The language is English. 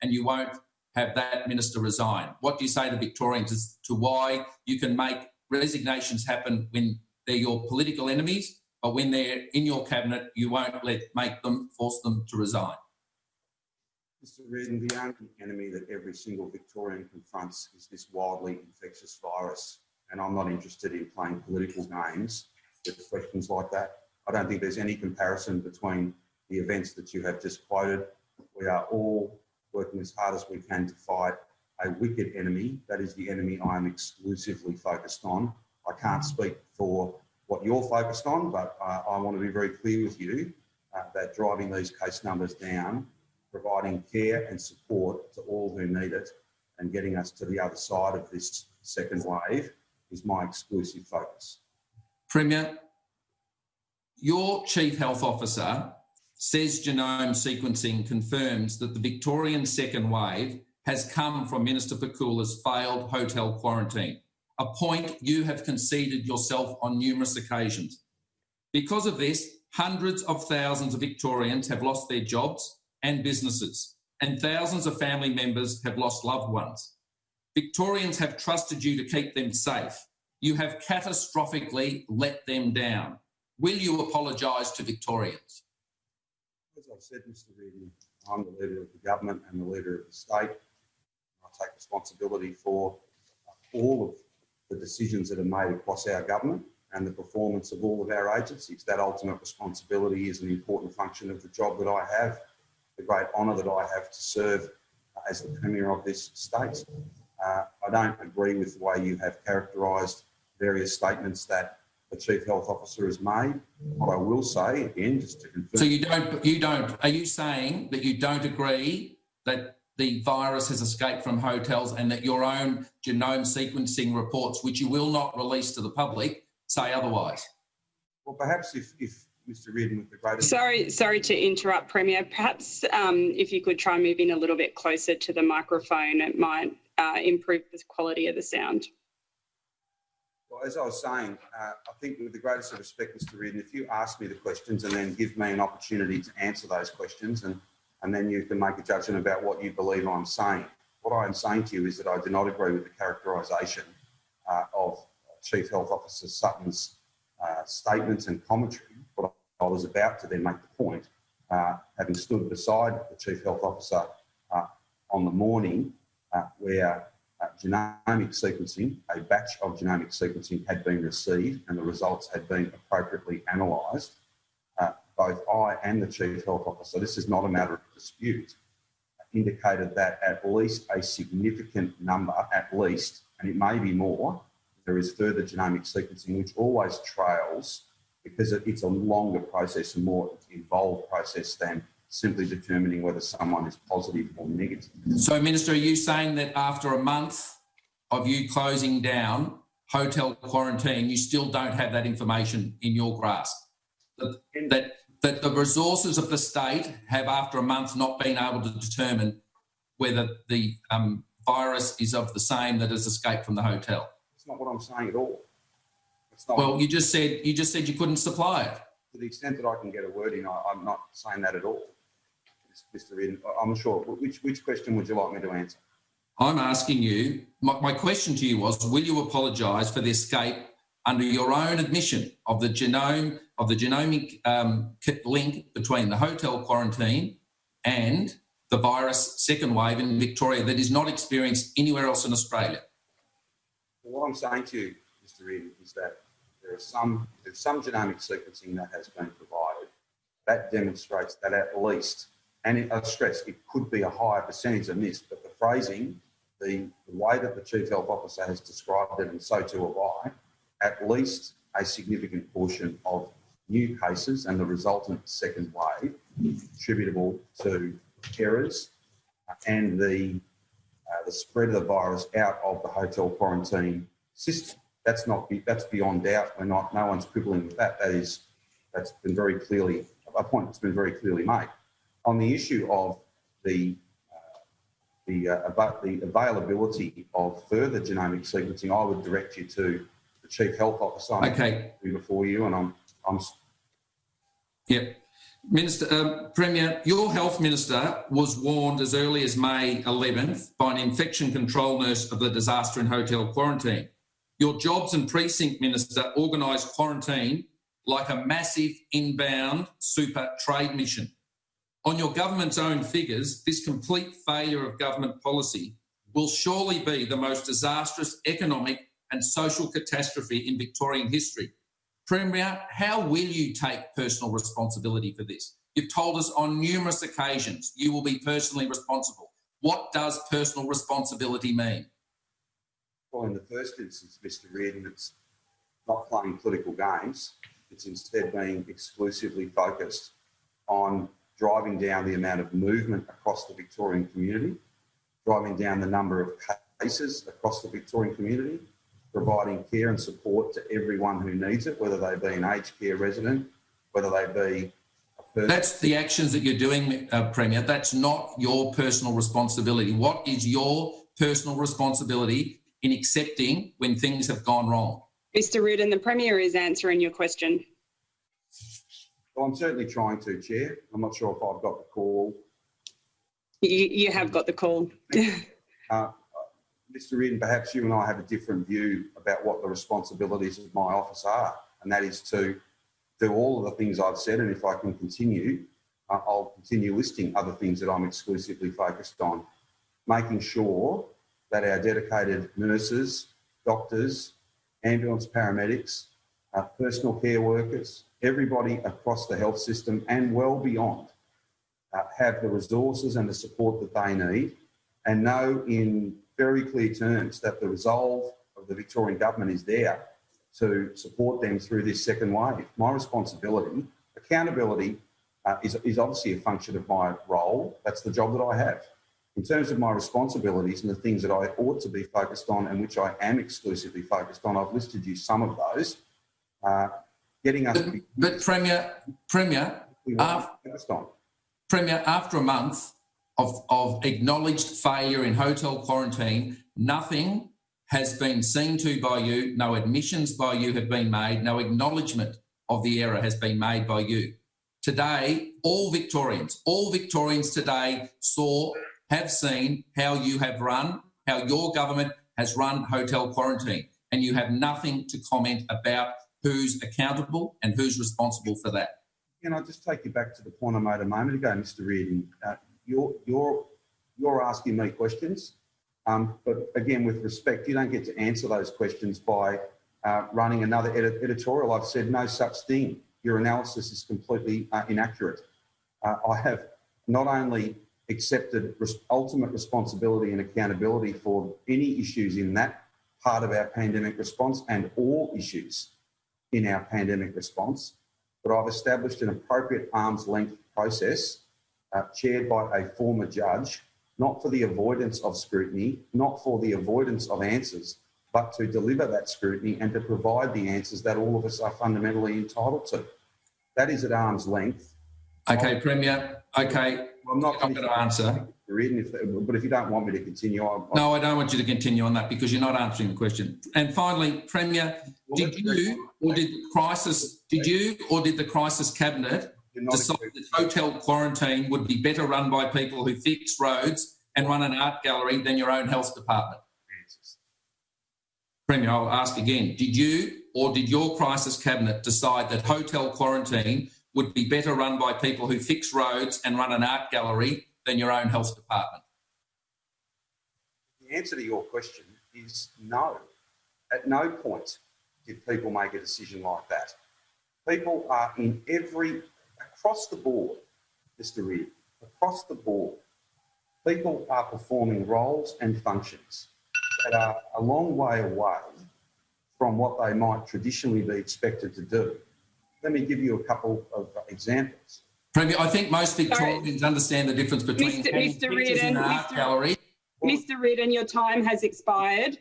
and you won't have that minister resign. What do you say to Victorians as to why you can make resignations happen when they're your political enemies, but when they're in your cabinet, you won't force them to resign? Mr Riordan, the only enemy that every single Victorian confronts is this wildly infectious virus, and I'm not interested in playing political games with questions like that. I don't think there's any comparison between the events that you have just quoted. We are all working as hard as we can to fight a wicked enemy. That is the enemy I am exclusively focused on. I can't speak for what you're focused on, but I want to be very clear with you that driving these case numbers down, providing care and support to all who need it, and getting us to the other side of this second wave is my exclusive focus. Premier, your Chief Health Officer says genome sequencing confirms that the Victorian second wave has come from Minister Pakula's failed hotel quarantine, a point you have conceded yourself on numerous occasions. Because of this, hundreds of thousands of Victorians have lost their jobs and businesses, and thousands of family members have lost loved ones. Victorians have trusted you to keep them safe. You have catastrophically let them down. Will you apologise to Victorians? As I've said, Mr Riordan, I'm the leader of the government and the leader of the state. I take responsibility for all of the decisions that are made across our government and the performance of all of our agencies. That ultimate responsibility is an important function of the job that I have, the great honour that I have to serve as the Premier of this state. I don't agree with the way you have characterised various statements that the Chief Health Officer has made. What I will say, again, just to confirm... So are you saying that you don't agree that the virus has escaped from hotels and that your own genome sequencing reports, which you will not release to the public, say otherwise? Well, perhaps if Mr Riordan with the greatest... Sorry to interrupt, Premier. Perhaps if you could try moving a little bit closer to the microphone, it might improve the quality of the sound. Well, as I was saying, I think with the greatest of respect, Mr Riordan, if you ask me the questions and then give me an opportunity to answer those questions, and then you can make a judgment about what you believe I'm saying. What I am saying to you is that I do not agree with the characterisation of Chief Health Officer Sutton's statements and commentary. But I was about to then make the point, having stood beside the Chief Health Officer on the morning where genomic sequencing, a batch of genomic sequencing had been received and the results had been appropriately analysed. Both I and the Chief Health Officer, this is not a matter of dispute, indicated that at least a significant number, at least, and it may be more, there is further genomic sequencing, which always trails because it's a longer process, a more involved process than simply determining whether someone is positive or negative. So, Minister, are you saying that after a month of you closing down hotel quarantine, you still don't have that information in your grasp? That the resources of the state have, after a month, not been able to determine whether the virus is of the same that has escaped from the hotel? That's not what I'm saying at all. Well, you just said you couldn't supply it. To the extent that I can get a word in, I'm not saying that at all, Mr Riordan. I'm sure. Which question would you like me to answer? I'm asking you, my question to you was, will you apologise for the escape under your own admission of the genomic link between the hotel quarantine and the virus second wave in Victoria that is not experienced anywhere else in Australia? Well, what I'm saying to you, Mr Riordan, is that there's some genomic sequencing that has been provided that demonstrates that at least, and I stress it could be a higher percentage than this, but the phrasing, the way that the Chief Health Officer has described it, and so too have I, at least a significant portion of new cases and the resultant second wave attributable to errors and the spread of the virus out of the hotel quarantine system. That's beyond doubt. No one's quibbling with that. That's been very clearly a point that's been very clearly made. On the issue of the availability of further genomic sequencing, I would direct you to the Chief Health Officer. Okay. Before you, and I'm. Yep. Premier, your health minister was warned as early as May 11th by an infection control nurse of the disaster in hotel quarantine. Your jobs and precinct minister organised quarantine like a massive inbound super trade mission. On your government's own figures, this complete failure of government policy will surely be the most disastrous economic and social catastrophe in Victorian history. Premier, how will you take personal responsibility for this? You've told us on numerous occasions you will be personally responsible. What does personal responsibility mean? Well, in the first instance, Mr Riordan, it's not playing political games. It's instead being exclusively focused on driving down the amount of movement across the Victorian community, driving down the number of cases across the Victorian community, providing care and support to everyone who needs it, whether they be an aged care resident, whether they be a person. That's the actions that you're doing, Premier. That's not your personal responsibility. What is your personal responsibility in accepting when things have gone wrong? Mr Riordan, the Premier is answering your question. Well, I'm certainly trying to, Chair. I'm not sure if I've got the call. You have got the call. Mr Riordan, perhaps you and I have a different view about what the responsibilities of my office are, and that is to do all of the things I've said, and if I can continue, I'll continue listing other things that I'm exclusively focused on, making sure that our dedicated nurses, doctors, ambulance paramedics, personal care workers, everybody across the health system and well beyond have the resources and the support that they need, and know in very clear terms that the resolve of the Victorian government is there to support them through this second wave. My responsibility, accountability, is obviously a function of my role. That's the job that I have. In terms of my responsibilities and the things that I ought to be focused on and which I am exclusively focused on, I've listed you some of those. But Premier, after a month of acknowledged failure in hotel quarantine, nothing has been seen to by you, no admissions by you have been made, no acknowledgement of the error has been made by you. Today, all Victorians today have seen how you have run, how your government has run hotel quarantine, and you have nothing to comment about who's accountable and who's responsible for that. Can I just take you back to the point I made a moment ago, Mr Riordan? You're asking me questions, but again, with respect, you don't get to answer those questions by running another editorial. I've said no such thing. Your analysis is completely inaccurate. I have not only accepted ultimate responsibility and accountability for any issues in that part of our pandemic response and all issues in our pandemic response, but I've established an appropriate arm's length process chaired by a former judge, not for the avoidance of scrutiny, not for the avoidance of answers, but to deliver that scrutiny and to provide the answers that all of us are fundamentally entitled to. That is at arm's length. Okay, Premier, okay. Well, I'm not going to answer. But if you don't want me to continue... No, I don't want you to continue on that because you're not answering the question. And finally, Premier, did the crisis cabinet decide that hotel quarantine would be better run by people who fix roads and run an art gallery than your own health department? Premier, I'll ask again. Did you or did your crisis cabinet decide that hotel quarantine would be better run by people who fix roads and run an art gallery than your own health department? The answer to your question is no. At no point did people make a decision like that. People are across the board, Mr Riordan, across the board, people are performing roles and functions that are a long way away from what they might traditionally be expected to do. Let me give you a couple of examples. Premier, I think most Victorians understand the difference between Mr. Riordan, an art gallery. Mr Riordan, your time has expired.